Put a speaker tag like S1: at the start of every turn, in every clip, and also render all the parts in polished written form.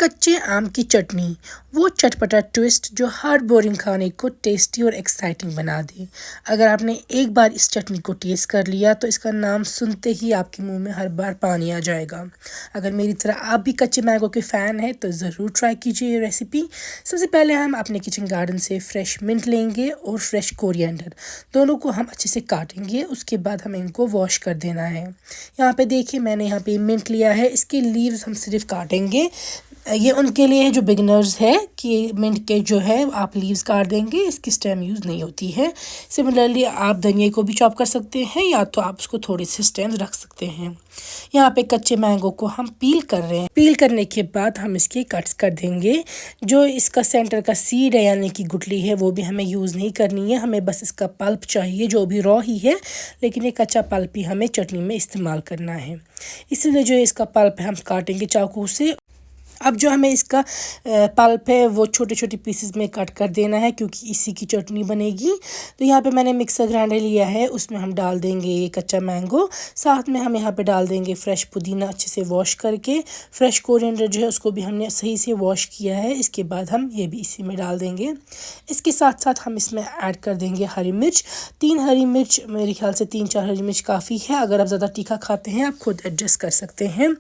S1: कच्चे आम की चटनी, वो चटपटा ट्विस्ट जो हर बोरिंग खाने को टेस्टी और एक्साइटिंग बना दे। अगर आपने एक बार इस चटनी को टेस्ट कर लिया तो इसका नाम सुनते ही आपके मुंह में हर बार पानी आ जाएगा। अगर मेरी तरह आप भी कच्चे मैंगो के फ़ैन हैं तो ज़रूर ट्राई कीजिए ये रेसिपी। सबसे पहले हम अपने किचन गार्डन से फ्रेश मिंट लेंगे और फ्रेश कोरिएंडर, दोनों को हम अच्छे से काटेंगे। उसके बाद हमें इनको वॉश कर देना है। यहाँ पे देखिए मैंने यहाँ पे मिंट लिया है, इसके लीव्स हम सिर्फ काटेंगे। ये उनके लिए है जो बिगनर्स है कि मिंट के जो है आप लीव्स काट देंगे, इसकी स्टेम यूज़ नहीं होती है। सिमिलरली आप धनिया को भी चॉप कर सकते हैं या तो आप उसको थोड़े से स्टेम्स रख सकते हैं। यहाँ पे कच्चे मैंगो को हम पील कर रहे हैं। पील करने के बाद हम इसके कट्स कर देंगे। जो इसका सेंटर का सीड है यानी कि गुठली है वो भी हमें यूज़ नहीं करनी है, हमें बस इसका पल्प चाहिए जो भी रॉ ही है, लेकिन ये कच्चा पल्प ही हमें चटनी में इस्तेमाल करना है। इसलिए जो इसका पल्प है हम काटेंगे चाकू से। अब जो हमें इसका पल्प है वो छोटे छोटे पीसेस में कट कर देना है क्योंकि इसी की चटनी बनेगी। तो यहाँ पे मैंने मिक्सर ग्राइंडर लिया है, उसमें हम डाल देंगे ये कच्चा मैंगो। साथ में हम यहाँ पे डाल देंगे फ्रेश पुदीना अच्छे से वॉश करके। फ्रेश कोरिएंडर जो है उसको भी हमने सही से वॉश किया है। इसके बाद हम ये भी इसी में डाल देंगे। इसके साथ साथ हम इसमें ऐड कर देंगे हरी मिर्च। 3 हरी मिर्च, मेरे ख्याल से 3-4 हरी मिर्च काफ़ी है। अगर आप ज़्यादा तीखा खाते हैं आप खुद एडजस्ट कर सकते हैं।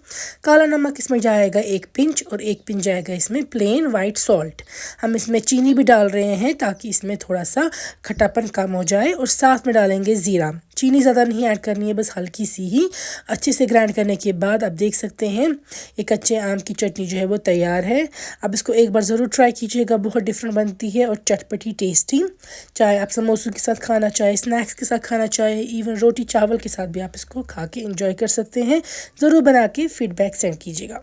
S1: काला नमक इसमें जाएगा 1 पिंच और 1 पिंच जाएगा इसमें प्लेन वाइट सॉल्ट। हम इसमें चीनी भी डाल रहे हैं ताकि इसमें थोड़ा सा खट्टापन कम हो जाए। और साथ में डालेंगे ज़ीरा। चीनी ज़्यादा नहीं ऐड करनी है, बस हल्की सी ही। अच्छे से ग्राइंड करने के बाद आप देख सकते हैं ये कच्चे आम की चटनी जो है वो तैयार है। अब इसको एक बार ज़रूर ट्राई कीजिएगा, बहुत डिफरेंट बनती है और चटपटी टेस्टी। चाहे आप समोसों के साथ खाना, चाहे स्नैक्स के साथ खाना, चाहे इवन रोटी चावल के साथ भी आप इसको खा के इंजॉय कर सकते हैं। ज़रूर बना के फीडबैक सेंड कीजिएगा।